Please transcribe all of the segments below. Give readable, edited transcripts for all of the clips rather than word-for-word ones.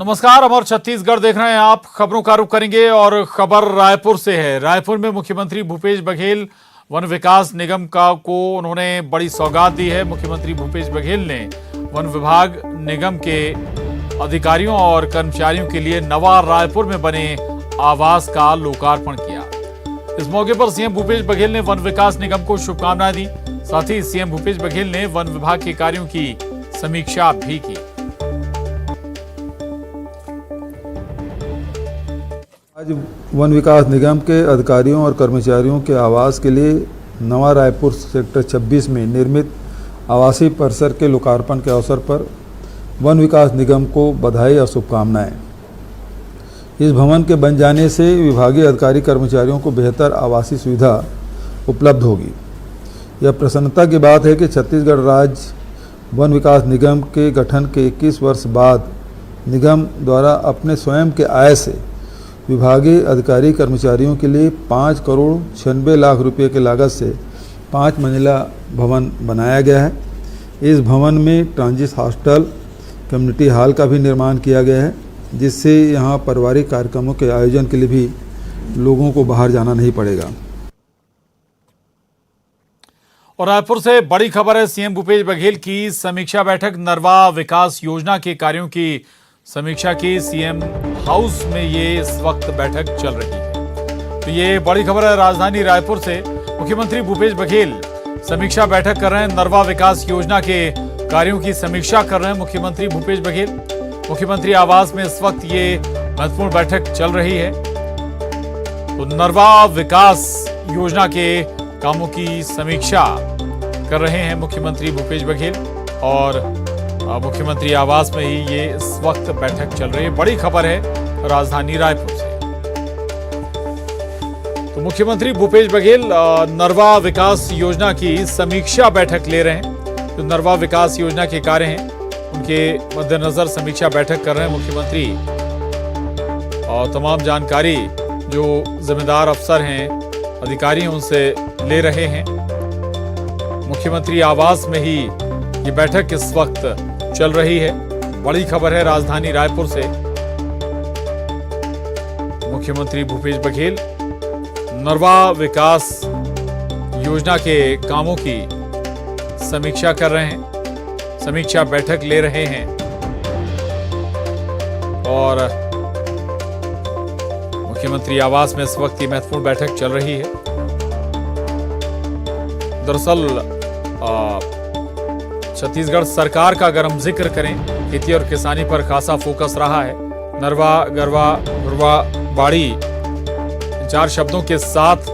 नमस्कार, अमर छत्तीसगढ़ देख रहे हैं आप। खबरों का रुख करेंगे और खबर रायपुर से है। रायपुर में मुख्यमंत्री भूपेश बघेल वन विकास निगम को उन्होंने बड़ी सौगात दी है। मुख्यमंत्री भूपेश बघेल ने वन विभाग निगम के अधिकारियों और कर्मचारियों के लिए नवा रायपुर में बने आवास का लोकार्पण किया। इस मौके पर सीएम भूपेश बघेल ने वन विकास निगम को शुभकामनाएं दी। साथ ही सीएम भूपेश बघेल ने वन विभाग के कार्यों की समीक्षा भी की। आज वन विकास निगम के अधिकारियों और कर्मचारियों के आवास के लिए नवा रायपुर सेक्टर 26 में निर्मित आवासीय परिसर के लोकार्पण के अवसर पर वन विकास निगम को बधाई और शुभकामनाएं। इस भवन के बन जाने से विभागीय अधिकारी कर्मचारियों को बेहतर आवासीय सुविधा उपलब्ध होगी। यह प्रसन्नता की बात है कि छत्तीसगढ़ राज्य वन विकास निगम के गठन के 21 वर्ष बाद निगम द्वारा अपने स्वयं के आय से विभागीय अधिकारी कर्मचारियों के लिए 5 करोड़ 96 लाख रुपये की लागत से 5 मंजिला भवन बनाया गया है। इस भवन में ट्रांजिट हॉस्टल, कम्युनिटी हॉल का भी निर्माण किया गया है, जिससे यहाँ पारिवारिक कार्यक्रमों के आयोजन के लिए भी लोगों को बाहर जाना नहीं पड़ेगा। और रायपुर से बड़ी खबर है। सीएम भूपेश बघेल की समीक्षा बैठक। नरवा विकास योजना के कार्यों की समीक्षा की सीएम हाउस में ये इस वक्त बैठक चल रही है। तो ये बड़ी खबर है राजधानी रायपुर से। मुख्यमंत्री भूपेश बघेल समीक्षा बैठक कर रहे हैं। नरवा विकास योजना के कार्यों की समीक्षा कर रहे हैं मुख्यमंत्री भूपेश बघेल। मुख्यमंत्री आवास में इस वक्त ये महत्वपूर्ण बैठक चल रही है। तो नरवा विकास योजना के कामों की समीक्षा कर रहे हैं मुख्यमंत्री भूपेश बघेल और मुख्यमंत्री आवास में ही ये इस वक्त बैठक चल रही है। बड़ी खबर है राजधानी रायपुर से। तो मुख्यमंत्री भूपेश बघेल नरवा विकास योजना की समीक्षा बैठक ले रहे हैं। तो नरवा विकास योजना के कार्य हैं, उनके मद्देनजर समीक्षा बैठक कर रहे हैं मुख्यमंत्री और तमाम जानकारी जो जिम्मेदार अफसर हैं, अधिकारी हैं, उनसे ले रहे हैं। मुख्यमंत्री आवास में ही ये बैठक इस वक्त चल रही है। बड़ी खबर है राजधानी रायपुर से। मुख्यमंत्री भूपेश बघेल नरवा विकास योजना के कामों की समीक्षा कर रहे हैं, समीक्षा बैठक ले रहे हैं और मुख्यमंत्री आवास में इस वक्त की महत्वपूर्ण बैठक चल रही है। दरअसल छत्तीसगढ़ सरकार का अगर हम जिक्र करें, खेती और किसानी पर खासा फोकस रहा है। नरवा, गरवा, घुरवा, बाड़ी, इन 4 शब्दों के साथ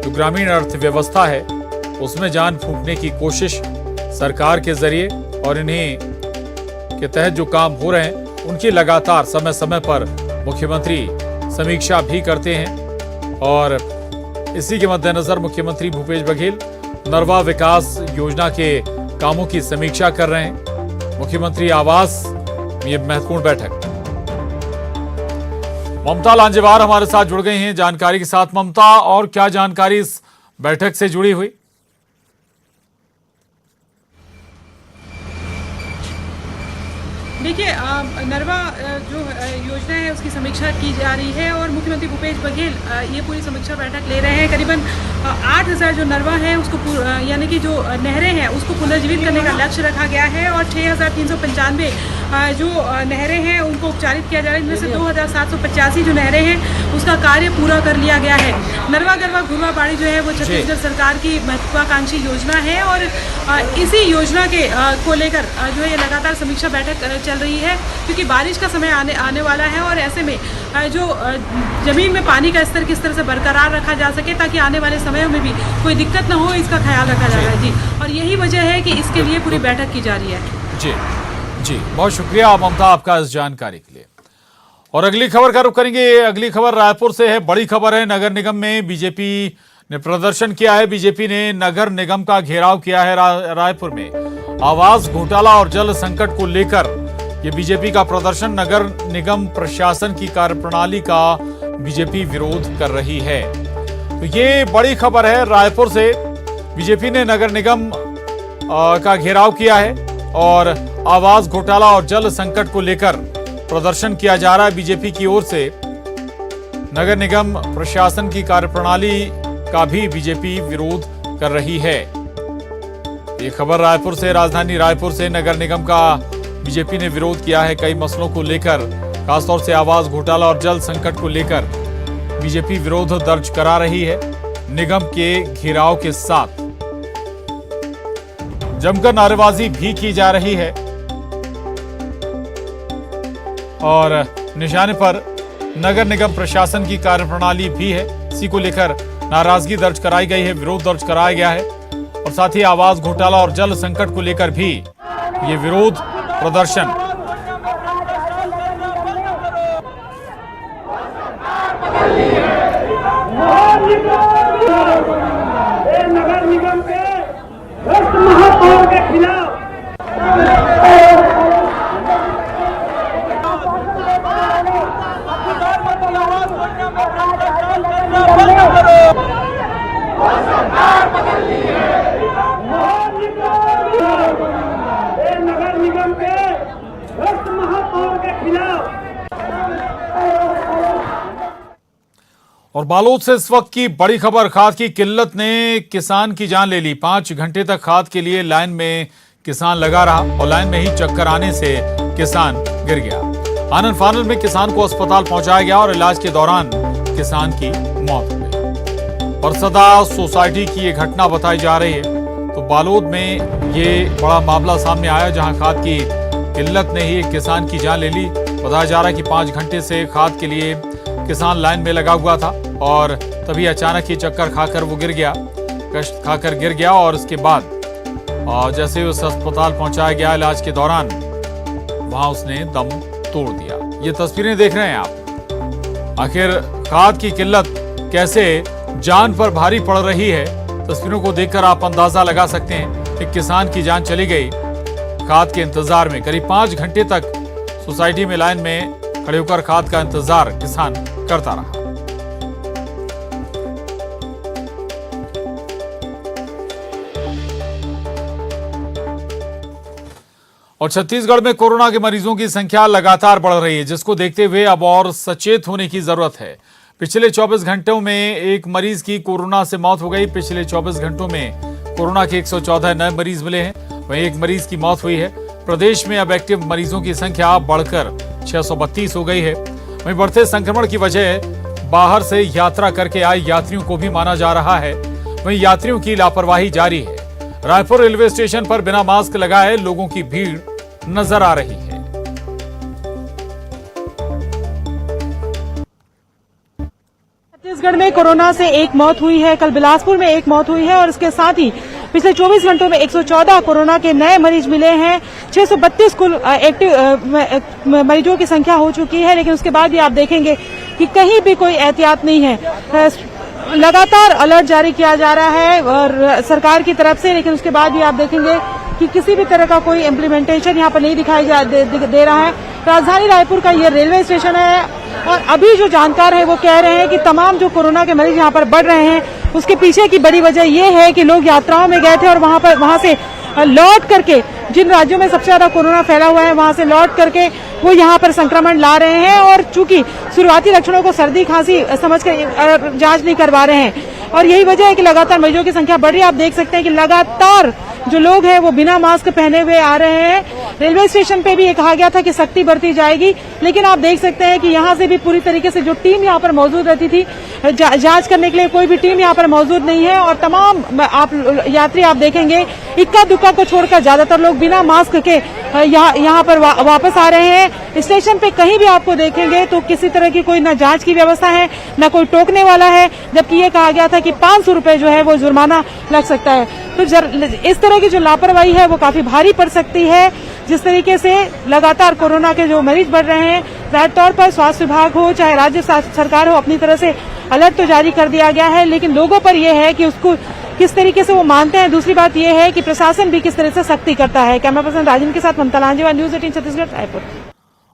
जो ग्रामीण अर्थव्यवस्था है उसमें जान फूंकने की कोशिश सरकार के जरिए और इन्हीं के तहत जो काम हो रहे हैं उनकी लगातार समय समय पर मुख्यमंत्री समीक्षा भी करते हैं। और इसी के मद्देनजर मुख्यमंत्री भूपेश बघेल नरवा विकास योजना के कामों की समीक्षा कर रहे हैं। मुख्यमंत्री आवास में ये महत्वपूर्ण बैठक। ममता लांजेवार हमारे साथ जुड़ गई हैं जानकारी के साथ। ममता, और क्या जानकारी इस बैठक से जुड़ी हुई? देखिए, नरवा जो योजना है उसकी समीक्षा की जा रही है और मुख्यमंत्री भूपेश बघेल ये पूरी समीक्षा बैठक ले रहे हैं। करीबन 8,000 जो नरवा है उसको यानी कि जो नहरें हैं उसको पुनर्जीवित करने का लक्ष्य रखा गया है और 6,395 जो नहरें हैं उनको उपचारित किया जा रहा है। इनमें से 2,785 जो नहरें हैं उसका कार्य पूरा कर लिया गया है। नरवा, गरवा, घुरवा, बाड़ी जो है वो छत्तीसगढ़ सरकार की महत्वाकांक्षी योजना है और इसी योजना के को लेकर जो है ये लगातार समीक्षा बैठक चल रही है, क्योंकि बारिश का समय आने वाला है और ऐसे में जो जमीन में पानी का स्तर किस तरह से बरकरार रखा जा सके ताकि आने वाले समयों में भी कोई दिक्कत न हो, इसका ख्याल रखा जा रहा है। जी, और यही वजह है कि इसके लिए पूरी बैठक की जा रही है। जी जी, बहुत शुक्रिया ममता आपका इस जानकारी के लिए। और अगली खबर का रुख करेंगे। अगली खबर रायपुर से है। बड़ी खबर है, नगर निगम में बीजेपी ने प्रदर्शन किया है। बीजेपी ने नगर निगम का घेराव किया है रायपुर में। आवास घोटाला और जल संकट को लेकर ये बीजेपी का प्रदर्शन। नगर निगम प्रशासन की कार्यप्रणाली का बीजेपी विरोध कर रही है। तो ये बड़ी खबर है रायपुर से। बीजेपी ने नगर निगम का घेराव किया है और आवास घोटाला और जल संकट को लेकर प्रदर्शन किया जा रहा है बीजेपी की ओर से। नगर निगम प्रशासन की कार्यप्रणाली का भी बीजेपी विरोध कर रही है। ये खबर रायपुर से, राजधानी रायपुर से नगर निगम का बीजेपी ने विरोध किया है कई मसलों को लेकर, खासतौर से आवास घोटाला और जल संकट को लेकर बीजेपी विरोध दर्ज करा रही है। निगम के घेराव के साथ जमकर नारेबाजी भी की जा रही है और निशाने पर नगर निगम प्रशासन की कार्यप्रणाली भी है। इसी को लेकर नाराजगी दर्ज कराई गई है, विरोध दर्ज कराया गया है और साथ ही आवास घोटाला और जल संकट को लेकर भी ये विरोध प्रदर्शन। नगर निगम के भ्रष्ट महापौर के खिलाफ नगर निगम के भ्रष्ट महापौर के खिलाफ। और बालोद से इस वक्त की बड़ी खबर, खाद की किल्लत ने किसान की जान ले ली। 5 घंटे तक खाद के लिए लाइन में किसान लगा रहा और लाइन में ही चक्कर आने से किसान गिर गया। आनन फानन में किसान को अस्पताल पहुंचाया गया और इलाज के दौरान किसान की मौत हो गई। परसदा सोसाइटी की ये घटना बताई जा रही है। तो बालोद में ये बड़ा मामला सामने आया जहां खाद की किल्लत ने ही एक किसान की जान ले ली। बताया जा रहा है कि 5 घंटे से खाद के लिए किसान लाइन में लगा हुआ था और तभी अचानक ही चक्कर खाकर वो गिर गया, कष्ट खाकर गिर गया और इसके बाद जैसे उस अस्पताल पहुंचाया गया, इलाज के दौरान वहां उसने दम तोड़ दिया। ये तस्वीरें देख रहे हैं आप। आखिर खाद की किल्लत कैसे जान पर भारी पड़ रही है, तस्वीरों को देखकर आप अंदाजा लगा सकते हैं। एक किसान की जान चली गई खाद के इंतजार में। करीब 5 घंटे तक सोसाइटी में लाइन में खड़े होकर खाद का इंतजार किसान करता रहा। और छत्तीसगढ़ में कोरोना के मरीजों की संख्या लगातार बढ़ रही है, जिसको देखते हुए अब और सचेत होने की जरूरत है। पिछले 24 घंटों में एक मरीज की कोरोना से मौत हो गई। पिछले 24 घंटों में कोरोना के 114 नए मरीज मिले हैं, वहीं एक मरीज की मौत हुई है। प्रदेश में अब एक्टिव मरीजों की संख्या बढ़कर 632 हो गई है। वहीं बढ़ते संक्रमण की वजह बाहर से यात्रा करके आए यात्रियों को भी माना जा रहा है। वहीं यात्रियों की लापरवाही जारी है। रायपुर रेलवे स्टेशन पर बिना मास्क लगाए लोगों की भीड़ नजर आ रही है। छत्तीसगढ़ में कोरोना से एक मौत हुई है, कल बिलासपुर में एक मौत हुई है और इसके साथ ही पिछले 24 घंटों में 114 कोरोना के नए मरीज मिले हैं। 632 कुल एक्टिव मरीजों की संख्या हो चुकी है, लेकिन उसके बाद भी आप देखेंगे कि कहीं भी कोई एहतियात नहीं है। लगातार अलर्ट जारी किया जा रहा है और सरकार की तरफ से, लेकिन उसके बाद भी आप देखेंगे कि किसी भी तरह का कोई इम्प्लीमेंटेशन यहाँ पर नहीं दिखाई दे रहा है। राजधानी रायपुर का ये रेलवे स्टेशन है और अभी जो जानकार है वो कह रहे हैं कि तमाम जो कोरोना के मरीज यहाँ पर बढ़ रहे हैं, उसके पीछे की बड़ी वजह ये है कि लोग यात्राओं में गए थे और वहां से लौट करके, जिन राज्यों में सबसे ज्यादा कोरोना फैला हुआ है वहां से लौट करके वो यहाँ पर संक्रमण ला रहे हैं और चूंकि शुरुआती लक्षणों को सर्दी खांसी समझकर जांच नहीं करवा रहे हैं और यही वजह है कि लगातार मरीजों की संख्या बढ़ रही है। आप देख सकते हैं कि लगातार जो लोग हैं वो बिना मास्क पहने हुए आ रहे हैं। रेलवे स्टेशन पे भी ये कहा गया था कि सख्ती बरती जाएगी, लेकिन आप देख सकते हैं कि यहाँ से भी पूरी तरीके से जो टीम यहाँ पर मौजूद रहती थी जांच करने के लिए, कोई भी टीम यहाँ पर मौजूद नहीं है और तमाम यात्री आप देखेंगे इक्का दुक्का को छोड़कर ज्यादातर लोग बिना मास्क के यहाँ पर वापस आ रहे हैं। स्टेशन पे कहीं भी आपको देखेंगे तो किसी तरह की कोई न जांच की व्यवस्था है न कोई टोकने वाला है, जबकि ये कहा गया था कि 500 रुपए जो है वो जुर्माना लग सकता है। तो इस तरह की जो लापरवाही है वो काफी भारी पड़ सकती है। जिस तरीके से लगातार कोरोना के जो मरीज बढ़ रहे हैं, जाहिर तौर पर स्वास्थ्य विभाग हो चाहे राज्य सरकार हो, अपनी तरह से अलर्ट तो जारी कर दिया गया है, लेकिन लोगों पर यह है कि उसको किस तरीके से वो मानते हैं। दूसरी बात यह है कि प्रशासन भी किस तरह से सख्ती करता है। कैमरा पर्सन राजन के साथ ममता लांजेवाल, न्यूज 18 छत्तीसगढ़, रायपुर।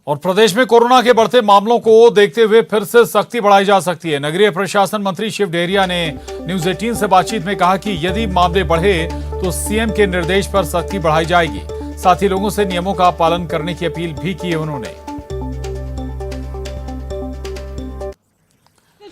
और प्रदेश में कोरोना के बढ़ते मामलों को देखते हुए फिर से सख्ती बढ़ाई जा सकती है। नगरीय प्रशासन मंत्री शिव डेहरिया ने न्यूज 18 से बातचीत में कहा कि यदि मामले बढ़े तो सीएम के निर्देश पर सख्ती बढ़ाई जाएगी। साथ ही लोगों से नियमों का पालन करने की अपील भी की है उन्होंने।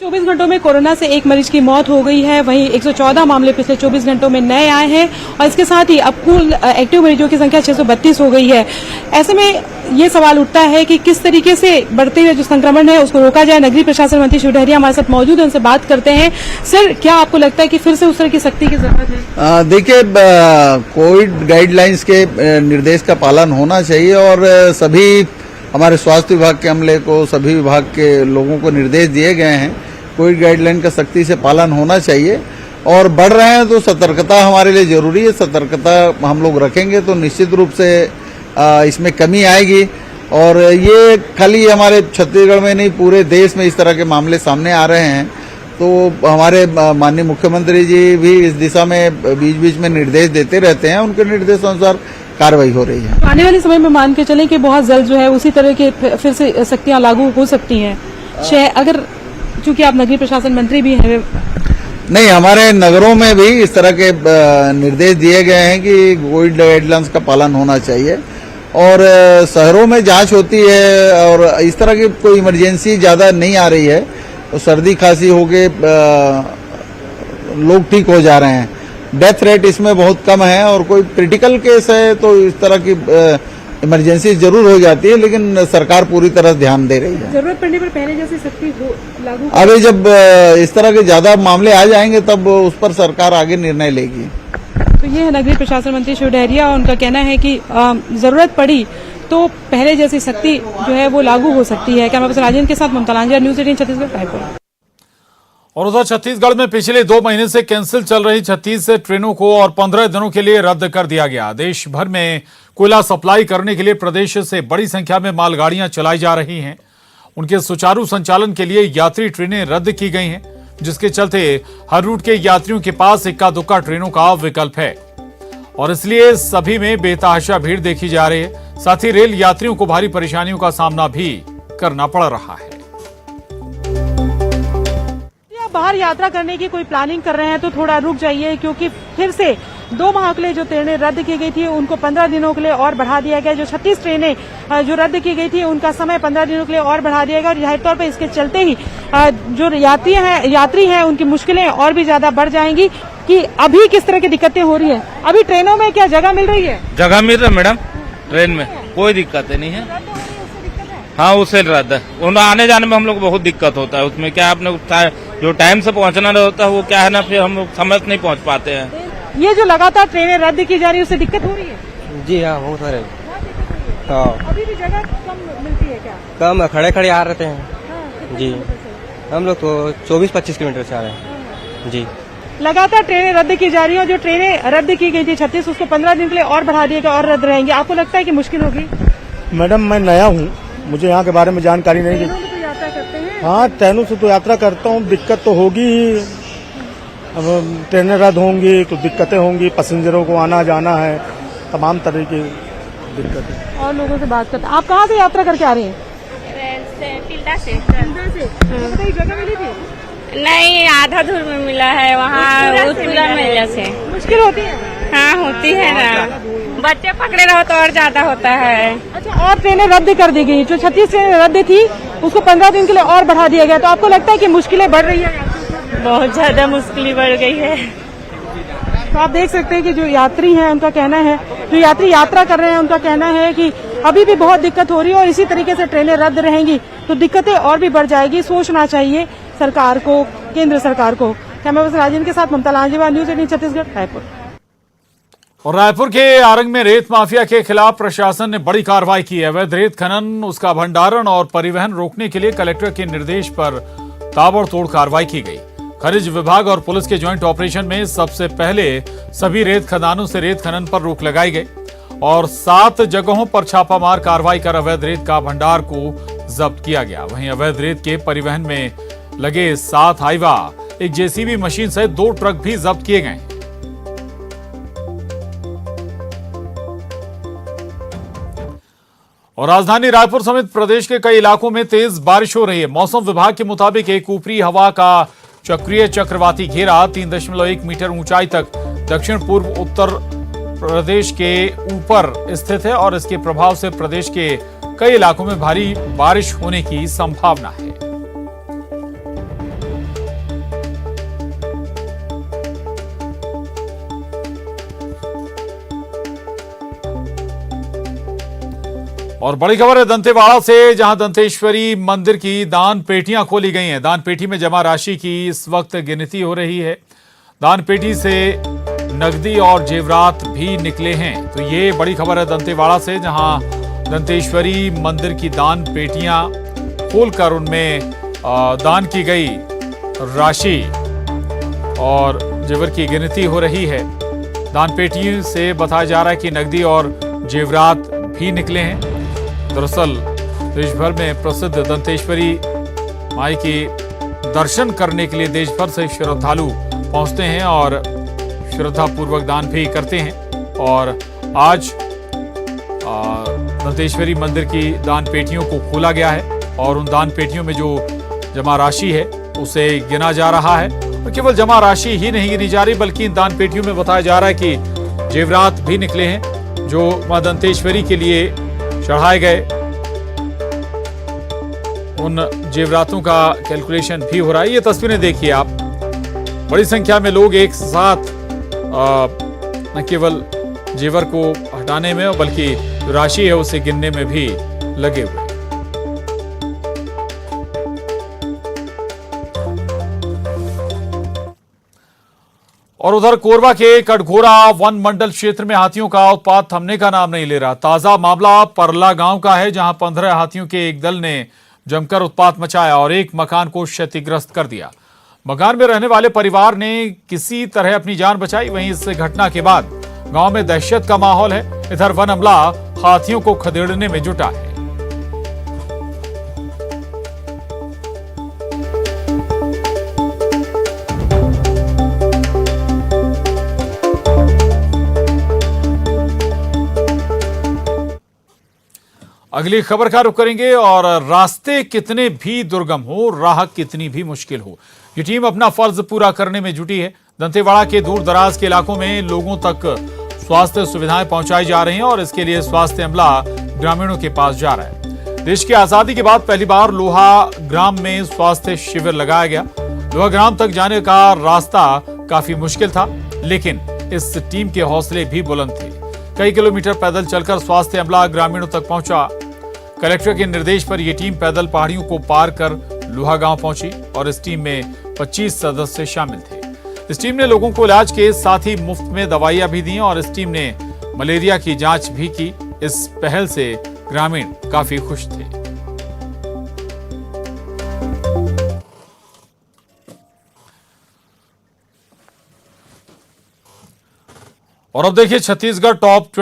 24 घंटों में कोरोना से एक मरीज की मौत हो गई है। वहीं 114 मामले पिछले 24 घंटों में नए आए हैं और इसके साथ ही अब कुल एक्टिव मरीजों की संख्या 632 हो गई है। ऐसे में ये सवाल उठता है कि किस तरीके से बढ़ते हुए जो संक्रमण है उसको रोका जाए। नगरीय प्रशासन मंत्री शिव डहरिया हमारे साथ मौजूद है, उनसे बात करते हैं। सर, क्या आपको लगता है कि फिर से उस तरह की सख्ती की जरूरत है? देखिए, कोविड गाइडलाइंस के निर्देश का पालन होना चाहिए और सभी हमारे स्वास्थ्य विभाग के अमले को, सभी विभाग के लोगों को निर्देश दिए गए हैं। कोविड गाइडलाइन का सख्ती से पालन होना चाहिए और बढ़ रहे हैं तो सतर्कता हमारे लिए जरूरी है। सतर्कता हम लोग रखेंगे तो निश्चित रूप से इसमें कमी आएगी। और ये खाली हमारे छत्तीसगढ़ में नहीं, पूरे देश में इस तरह के मामले सामने आ रहे हैं। तो हमारे माननीय मुख्यमंत्री जी भी इस दिशा में बीच बीच में निर्देश देते रहते हैं, उनके निर्देशानुसार कार्रवाई हो रही है। आने वाले समय में मान के चलें कि बहुत जल्द जो है उसी तरह के फिर से सख्तियां लागू हो सकती हैं। अगर चूंकि आप नगरीय प्रशासन मंत्री भी हैं। नहीं, हमारे नगरों में भी इस तरह के निर्देश दिए गए हैं कि कोविड गाइडलाइंस का पालन होना चाहिए और शहरों में जांच होती है और इस तरह की कोई इमरजेंसी ज्यादा नहीं आ रही है। तो सर्दी खांसी हो के लोग ठीक हो जा रहे हैं। डेथ रेट इसमें बहुत कम है और कोई क्रिटिकल केस है तो इस तरह की इमरजेंसी जरूर हो जाती है, लेकिन सरकार पूरी तरह ध्यान दे रही है। जरूरत पड़ने पर पहले जैसी सख्ती लागू अभी जब इस तरह के ज्यादा मामले आ जाएंगे तब उस पर सरकार आगे निर्णय लेगी। तो ये है नगरीय प्रशासन मंत्री शिव डहरिया। उनका कहना है कि जरूरत पड़ी तो पहले जैसी सख्ती जो है वो लागू हो सकती है। कैमरा पर्सन राजेंद्र के साथ ममता लांजा, न्यूज 18 छत्तीसगढ़, रायपुर। और उधर छत्तीसगढ़ में पिछले 2 महीने से कैंसिल चल रही 36 ट्रेनों को और 15 दिनों के लिए रद्द कर दिया गया। देश भर में कोयला सप्लाई करने के लिए प्रदेश से बड़ी संख्या में मालगाड़ियां चलाई जा रही हैं। उनके सुचारू संचालन के लिए यात्री ट्रेनें रद्द की गई हैं, जिसके चलते हर रूट के यात्रियों के पास इक्का दुक्का ट्रेनों का विकल्प है और इसलिए सभी में बेतहाशा भीड़ देखी जा रही है। साथ ही रेल यात्रियों को भारी परेशानियों का सामना भी करना पड़ रहा है। बाहर यात्रा करने की कोई प्लानिंग कर रहे हैं तो थोड़ा रुक जाइए, क्योंकि फिर से 2 माह के लिए जो ट्रेनें रद्द की गई थी उनको 15 दिनों के लिए और बढ़ा दिया गया। जो 36 ट्रेनें जो रद्द की गई थी उनका समय 15 दिनों के लिए और बढ़ा दिया गया और जाहिर तौर पर इसके चलते ही जो यात्री हैं उनकी मुश्किलें और भी ज्यादा बढ़ जाएंगी। कि अभी किस तरह की दिक्कतें हो रही है? अभी ट्रेनों में क्या जगह मिल रही है? जगह मिल रहा है मैडम, ट्रेन में कोई दिक्कत नहीं है। हाँ, उससे रद्द है। आने जाने में हम लोग को बहुत दिक्कत होता है। उसमें क्या अपने जो टाइम से पहुंचना होता है वो क्या है ना, फिर हम लोग समय से नहीं पहुंच पाते हैं। ये जो लगातार ट्रेनें रद्द की जा रही है उससे दिक्कत हो रही है? जी हाँ, बहुत सारे। हाँ, अभी भी जगह कम मिलती है क्या? कम, खड़े खड़े आ रहते हैं। जी, हम लोग तो 24-25 किलोमीटर से आ रहे हैं। जी, लगातार ट्रेनें रद्द की जा रही है और जो ट्रेनें रद्द की गई थी 36 उसको 15 दिन के लिए और बढ़ा दिया गया और रद्द रहेंगे। आपको लगता है कि मुश्किल होगी? मैडम, मैं नया हूँ, मुझे यहाँ के बारे में जानकारी नहीं। ट्रेनों में तो यात्रा करते हैं? हाँ, ट्रेनों से तो यात्रा करता हूँ, दिक्कत तो होगी ही। अब ट्रेनें रद्द होंगी तो दिक्कतें होंगी, पैसेंजरों को आना जाना है, तमाम तरह की दिक्कतें। और लोगों से बात करते हैं। आप कहाँ से यात्रा करके आ रही हैं? टिल्डा से। बताइए, जगह मिली थी? नहीं, आधा दूर में मिला है, वहाँ उत्तरा मेला से। मुश्किल होती है? हाँ, होती है ना, बच्चे पकड़े रहो तो और ज्यादा होता है। अच्छा, और ट्रेनें रद्द कर दी गई। जो 36 ट्रेनें रद्द थी उसको 15 दिन के लिए और बढ़ा दिया गया। तो आपको लगता है कि मुश्किलें बढ़ रही है? बहुत ज्यादा मुश्किल बढ़ गई है। तो आप देख सकते हैं कि जो यात्री हैं उनका कहना है, जो यात्री यात्रा कर रहे हैं उनका कहना है कि अभी भी बहुत दिक्कत हो रही है और इसी तरीके से ट्रेनें रद्द रहेंगी तो दिक्कतें और भी बढ़ जाएगी। सोचना चाहिए सरकार को, केंद्र सरकार को। कैमरा पर्सन राजेंद्र के साथ ममता लांजा, न्यूज 18 छत्तीसगढ़, रायपुर। और रायपुर के आरंग में रेत माफिया के खिलाफ प्रशासन ने बड़ी कार्रवाई की है। अवैध रेत खनन, उसका भंडारण और परिवहन रोकने के लिए कलेक्टर के निर्देश पर ताबड़तोड़ कार्रवाई की गई। खनिज विभाग और पुलिस के ज्वाइंट ऑपरेशन में सबसे पहले सभी रेत खदानों से रेत खनन पर रोक लगाई गई और 7 जगहों पर छापामार कार्रवाई कर अवैध रेत का भंडार को जब्त किया गया। वहीं अवैध रेत के परिवहन में लगे 7 हाईवा, एक जेसीबी मशीन सहित 2 ट्रक भी जब्त किए गए। और राजधानी रायपुर समेत प्रदेश के कई इलाकों में तेज बारिश हो रही है। मौसम विभाग के मुताबिक एक ऊपरी हवा का चक्रीय चक्रवाती घेरा 3.1 मीटर ऊंचाई तक दक्षिण पूर्व उत्तर प्रदेश के ऊपर स्थित है और इसके प्रभाव से प्रदेश के कई इलाकों में भारी बारिश होने की संभावना है। और बड़ी खबर है दंतेवाड़ा से, जहां दंतेश्वरी मंदिर की दान पेटियां खोली गई हैं। दान पेटी में जमा राशि की इस वक्त गिनती हो रही है। दान पेटी से नकदी और जेवरात भी निकले हैं। तो ये बड़ी खबर है दंतेवाड़ा से, जहां दंतेश्वरी मंदिर की दान पेटियां खोलकर उनमें दान की गई राशि और जेवर की गिनती हो रही है। दान पेटी से बताया जा रहा है कि नकदी और जेवरात भी निकले हैं। दरअसल देश भर में प्रसिद्ध दंतेश्वरी माई के दर्शन करने के लिए देश भर से श्रद्धालु पहुंचते हैं और श्रद्धा पूर्वक दान भी करते हैं। और आज दंतेश्वरी मंदिर की दान पेटियों को खोला गया है और उन दान पेटियों में जो जमा राशि है उसे गिना जा रहा है। और केवल जमा राशि ही नहीं गिनी जा रही, बल्कि इन दान पेटियों में बताया जा रहा है कि जेवरात भी निकले हैं जो मां दंतेश्वरी के लिए चढ़ाए गए। उन जेवरातों का कैलकुलेशन भी हो रहा है। ये तस्वीरें देखिए आप, बड़ी संख्या में लोग एक साथ न केवल जेवर को हटाने में बल्कि जो राशि है उसे गिनने में भी लगे हुए। और उधर कोरबा के कटघोरा वन मंडल क्षेत्र में हाथियों का उत्पात थमने का नाम नहीं ले रहा। ताजा मामला परला गांव का है, जहां 15 हाथियों के एक दल ने जमकर उत्पात मचाया और एक मकान को क्षतिग्रस्त कर दिया। मकान में रहने वाले परिवार ने किसी तरह अपनी जान बचाई। वहीं इस घटना के बाद गांव में दहशत का माहौल है। इधर वन अमला हाथियों को खदेड़ने में जुटा है। अगली खबर का रुख करेंगे। और रास्ते कितने भी दुर्गम हो, राह कितनी भी मुश्किल हो, ये टीम अपना फर्ज पूरा करने में जुटी है। दंतेवाड़ा के दूर दराज के इलाकों में लोगों तक स्वास्थ्य सुविधाएं पहुंचाई जा रही हैं और इसके लिए स्वास्थ्य अमला ग्रामीणों के पास जा रहा है। देश की आजादी के बाद पहली बार लोहा ग्राम में स्वास्थ्य शिविर लगाया गया। लोहा ग्राम तक जाने का रास्ता काफी मुश्किल था, लेकिन इस टीम के हौसले भी बुलंद थे। कई किलोमीटर पैदल चलकर स्वास्थ्य अमला ग्रामीणों तक पहुंचा। कलेक्टर के निर्देश पर यह टीम पैदल पहाड़ियों को पार कर लोहा गांव पहुंची और इस टीम में 25 सदस्य शामिल थे। इस टीम ने लोगों को इलाज के साथ ही मुफ्त में दवाइयां भी दी और इस टीम ने मलेरिया की जांच भी की। इस पहल से ग्रामीण काफी खुश थे। और अब देखिए छत्तीसगढ़ टॉप 20